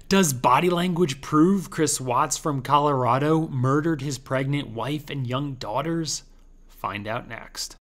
Does body language prove Chris Watts from Colorado murdered his pregnant wife and young daughters? Find out next.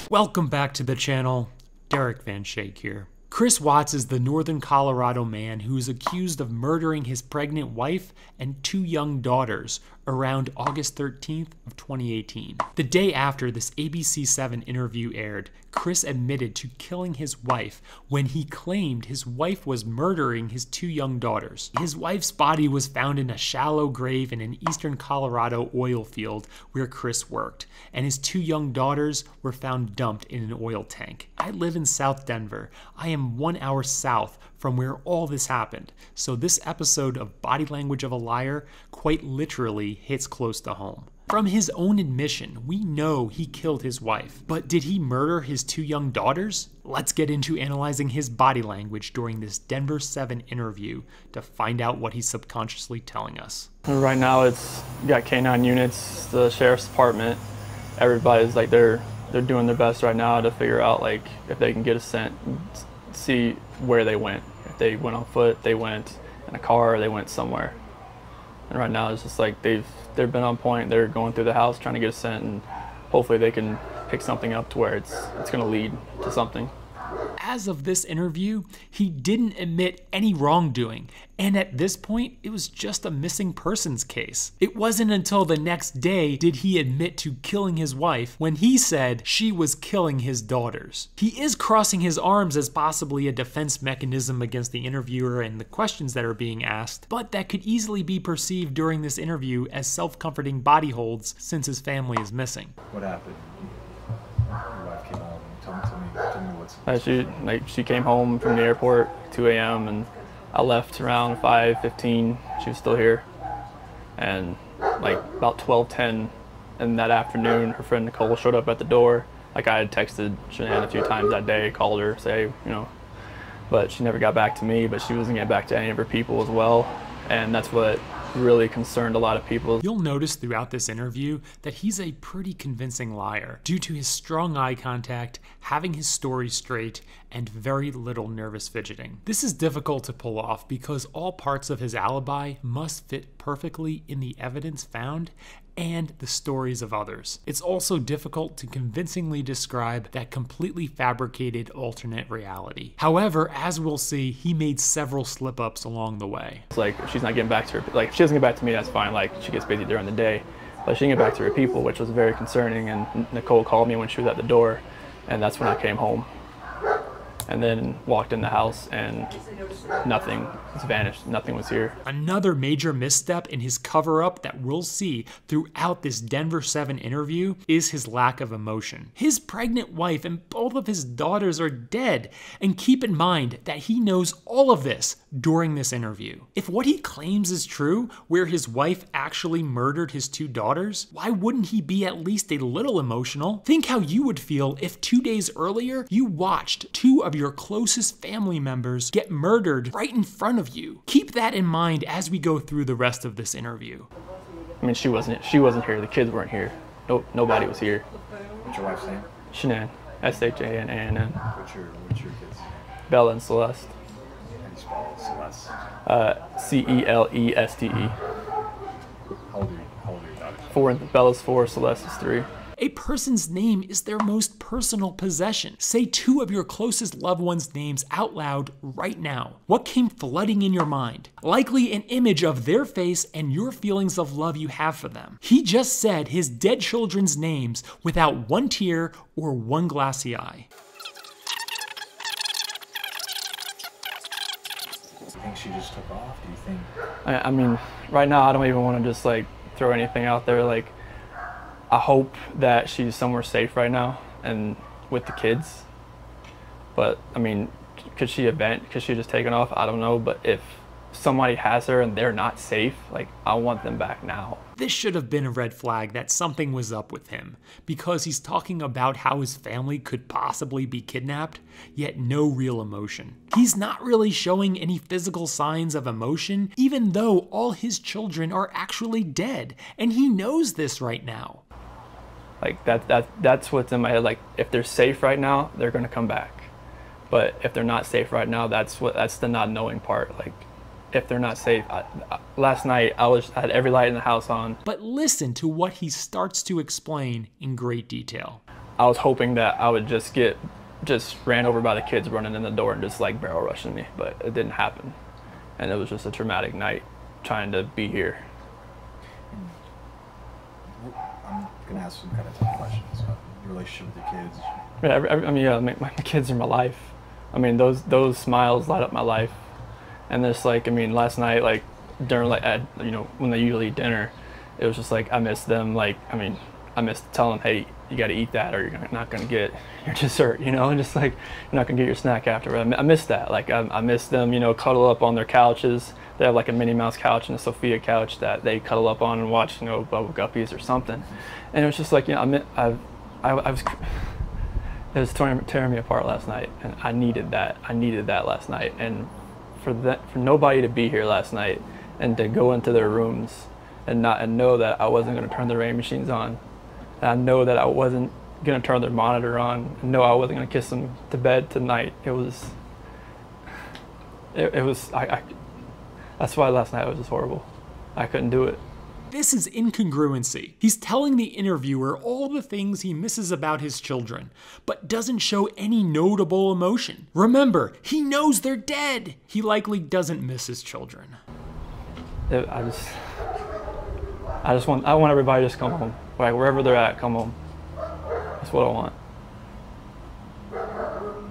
Welcome back to the channel. Derek Van Shaik here. Chris Watts is the northern Colorado man who is accused of murdering his pregnant wife and 2 young daughters around August 13th of 2018. The day after this ABC7 interview aired, Chris admitted to killing his wife when he claimed his wife was murdering his 2 young daughters. His wife's body was found in a shallow grave in an eastern Colorado oil field where Chris worked, and his 2 young daughters were found dumped in an oil tank. I live in South Denver. I am 1 hour south from where all this happened, so this episode of Body Language of a Liar quite literally hits close to home. From his own admission, we know he killed his wife, but did he murder his 2 young daughters? Let's get into analyzing his body language during this Denver 7 interview to find out what he's subconsciously telling us. Right now it's got K9 units, the sheriff's department. Everybody's like they're doing their best right now to figure out like if they can get a scent, see where they went. If they went on foot, they went in a car, or they went somewhere. And right now it's just like they've been on point. They're going through the house trying to get a scent, and hopefully they can pick something up to where it's going to lead to something. As of this interview, he didn't admit any wrongdoing, and at this point, it was just a missing persons case. It wasn't until the next day did he admit to killing his wife when he said she was killing his daughters. He is crossing his arms as possibly a defense mechanism against the interviewer and the questions that are being asked, but that could easily be perceived during this interview as self-comforting body holds since his family is missing. What happened? Your wife came home. Tell me what's... She came home from the airport 2 a.m. and I left around 5:15. She was still here, and like about 12:10 in that afternoon, her friend Nicole showed up at the door. Like I had texted Shannan a few times that day, called her, say but she never got back to me. But she wasn't getting back to any of her people as well, and that's what really concerned a lot of people. You'll notice throughout this interview that he's a pretty convincing liar due to his strong eye contact, having his story straight, and very little nervous fidgeting. This is difficult to pull off because all parts of his alibi must fit perfectly in the evidence found and the stories of others. It's also difficult to convincingly describe that completely fabricated alternate reality. However, as we'll see, he made several slip-ups along the way. It's like if she's not getting back to her, like if she doesn't get back to me, that's fine. Like she gets busy during the day, but she didn't get back to her people, which was very concerning. And Nicole called me when she was at the door, and that's when I came home. And then walked in the house and nothing has vanished. Nothing was here. Another major misstep in his cover-up that we'll see throughout this Denver 7 interview is his lack of emotion. His pregnant wife and both of his daughters are dead, and keep in mind that he knows all of this during this interview. If what he claims is true, where his wife actually murdered his 2 daughters, why wouldn't he be at least a little emotional? Think how you would feel if 2 days earlier you watched 2 of your closest family members get murdered right in front of you. Keep that in mind as we go through the rest of this interview. I mean, she wasn't here. The kids weren't here. Nope, nobody was here. What's your wife's name? Shannan, S-H-A-N-A-N-N. What's your kids? Bella and Celeste. How do you spell Celeste? C-E-L-E-S-T-E. How old are your daughters? 4, Bella's 4, Celeste is 3. A person's name is their most personal possession. Say 2 of your closest loved ones' names out loud right now. What came flooding in your mind? Likely an image of their face and your feelings of love you have for them. He just said his dead children's names without 1 tear or 1 glassy eye. Do you think she just took off? Do you think? I mean, right now I don't even want to just like throw anything out there. Like, I hope that she's somewhere safe right now and with the kids. But I mean, could she just taken off? I don't know. But if somebody has her and they're not safe, like I want them back now. This should have been a red flag that something was up with him, because he's talking about how his family could possibly be kidnapped, yet no real emotion. He's not really showing any physical signs of emotion, even though all his children are actually dead, and he knows this right now. Like that's what's in my head. Like if they're safe right now, they're gonna come back. But if they're not safe right now, that's the not knowing part. Like if they're not safe, last night I had every light in the house on. But listen to what he starts to explain in great detail. I was hoping that I would just ran over by the kids running in the door and just like barrel rushing me, but it didn't happen. And it was just a traumatic night trying to be here. I'm gonna ask some kind of tough questions. Your relationship with the kids. Yeah, my kids are my life. I mean, those smiles light up my life. And there's like, I mean, last night, like during when they usually eat dinner, it was just like I missed them. Like, I mean, I missed telling them, hey, you got to eat that, or you're not gonna get your dessert, and just like you're not gonna get your snack after. I missed that. Like I missed them, cuddle up on their couches. They have like a Minnie Mouse couch and a Sophia couch that they cuddle up on and watch, Bubble Guppies or something. And it was just like, it was tearing me apart last night, and I needed that. I needed that last night, and for nobody to be here last night and to go into their rooms and know that I wasn't going to turn the rain machines on, and I know that I wasn't going to turn their monitor on, and know I wasn't going to kiss them to bed tonight. That's why last night was just horrible. I couldn't do it. This is incongruency. He's telling the interviewer all the things he misses about his children, but doesn't show any notable emotion. Remember, he knows they're dead. He likely doesn't miss his children. I want everybody to just come home. Like wherever they're at, come home. That's what I want.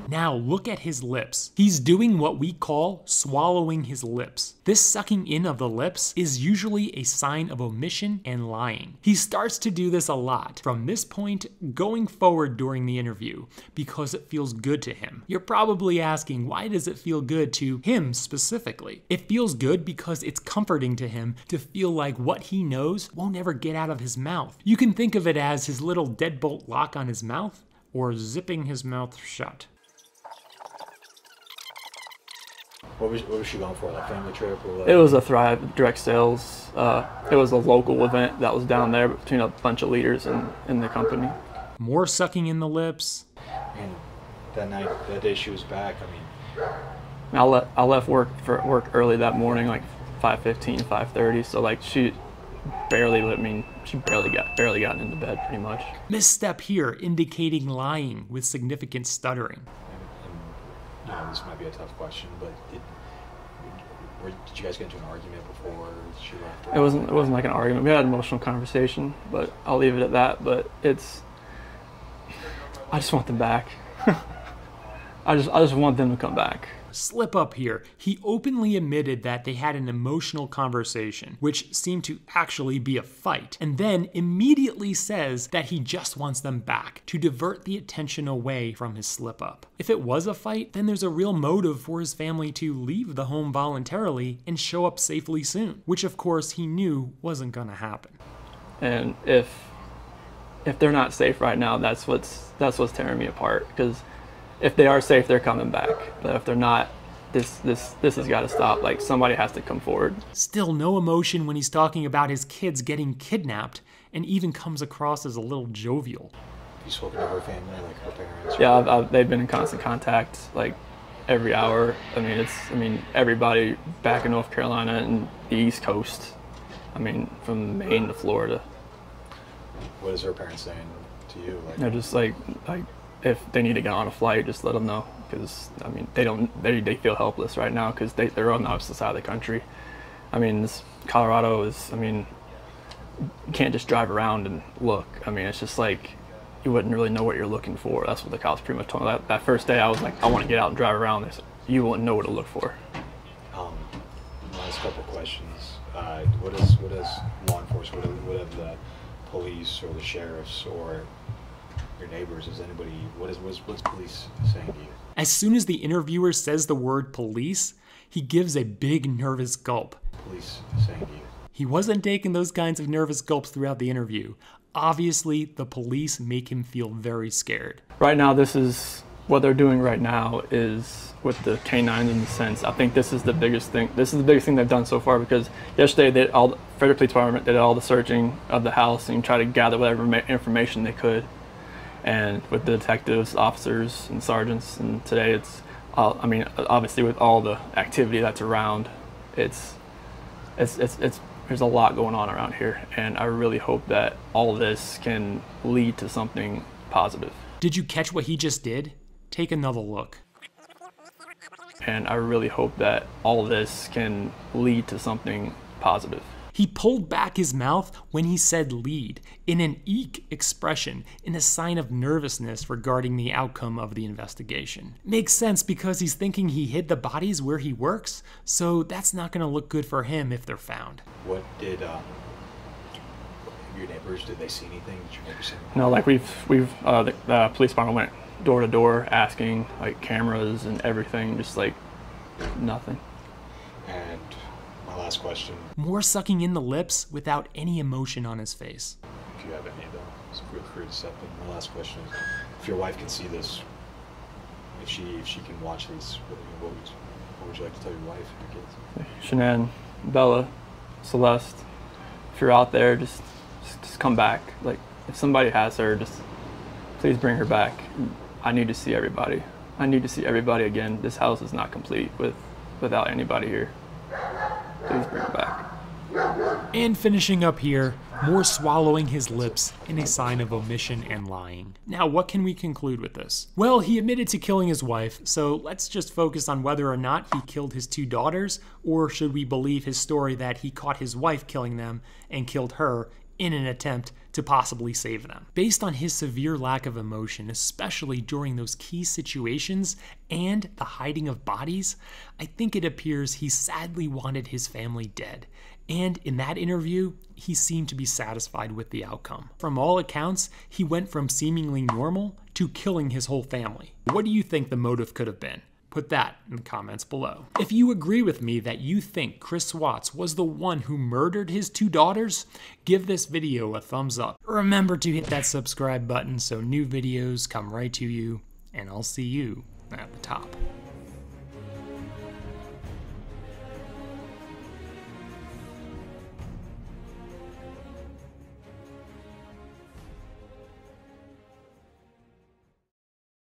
Now look at his lips. He's doing what we call swallowing his lips. This sucking in of the lips is usually a sign of omission and lying. He starts to do this a lot from this point going forward during the interview because it feels good to him. You're probably asking, why does it feel good to him specifically? It feels good because it's comforting to him to feel like what he knows won't ever get out of his mouth. You can think of it as his little deadbolt lock on his mouth or zipping his mouth shut. What was she going for? Like family trip or what? It was a Thrive direct sales. It was a local event that was down there between a bunch of leaders in the company. More sucking in the lips. And that day she was back. I mean, I left work early that morning, like 5:15, 5:30. So like she barely gotten into bed pretty much. Misstep here indicating lying with significant stuttering. and this might be a tough question, but did you guys get into an argument before she left? It wasn't like an argument. We had an emotional conversation, but I'll leave it at that. But I just want them back. I just want them to come back. Slip up here. He openly admitted that they had an emotional conversation, which seemed to actually be a fight, and then immediately says that he just wants them back to divert the attention away from his slip up. If it was a fight, then there's a real motive for his family to leave the home voluntarily and show up safely soon, which of course he knew wasn't gonna happen. And if they're not safe right now, that's what's tearing me apart, because if they are safe, they're coming back. But if they're not, this has got to stop. Like, somebody has to come forward. Still no emotion when he's talking about his kids getting kidnapped, and even comes across as a little jovial. You spoken to her family, like her parents? Yeah, they've been in constant contact, like every hour. I mean, everybody back in North Carolina and the East Coast. I mean, from Maine to Florida. What is her parents saying to you? They're just like if they need to get on a flight, just let them know, because I mean they feel helpless right now because they're on the opposite side of the country. I mean, Colorado is, I mean, you can't just drive around and look. I mean, it's just like you wouldn't really know what you're looking for. That's what the cops pretty much told me. That first day I was like, I want to get out and drive around. They said, you wouldn't know what to look for. Last couple questions. What does law enforcement, what have the police or the sheriffs or your neighbors, what's police saying to you? As soon as the interviewer says the word police, he gives a big nervous gulp. Police saying to you? He wasn't taking those kinds of nervous gulps throughout the interview. Obviously, the police make him feel very scared. Right now, this is What they're doing right now is with the canines in the sense, I think this is the biggest thing. This is the biggest thing they've done so far, because yesterday Frederick Police Department did all the searching of the house and tried to gather whatever information they could. And with the detectives, officers, and sergeants, and today it's, I mean, obviously with all the activity that's around, there's a lot going on around here, and I really hope that all this can lead to something positive. Did you catch what he just did? Take another look. And I really hope that all this can lead to something positive. He pulled back his mouth when he said lead, in an eek expression, in a sign of nervousness regarding the outcome of the investigation. Makes sense because he's thinking he hid the bodies where he works, so that's not going to look good for him if they're found. What did your neighbors, did they see anything? Did your neighbors see anything? No, like the police department went door to door asking, like, cameras and everything, just like nothing. And my last question. More sucking in the lips without any emotion on his face. If you have any though, so feel free to step in. My last question is, if your wife can see this, if she can watch these, what would you like to tell your wife and your kids? Shannan, Bella, Celeste, if you're out there, just come back. Like, if somebody has her, just please bring her back. I need to see everybody. I need to see everybody again. This house is not complete without anybody here. Please bring her back. And finishing up here, more swallowing his lips in a sign of omission and lying. Now, what can we conclude with this? Well, he admitted to killing his wife, so let's just focus on whether or not he killed his 2 daughters, or should we believe his story that he caught his wife killing them and killed her in an attempt to possibly save them. Based on his severe lack of emotion, especially during those key situations and the hiding of bodies, I think it appears he sadly wanted his family dead. And in that interview, he seemed to be satisfied with the outcome. From all accounts, he went from seemingly normal to killing his whole family. What do you think the motive could have been? Put that in the comments below. If you agree with me that you think Chris Watts was the one who murdered his 2 daughters, give this video a thumbs up. Remember to hit that subscribe button so new videos come right to you, and I'll see you at the top.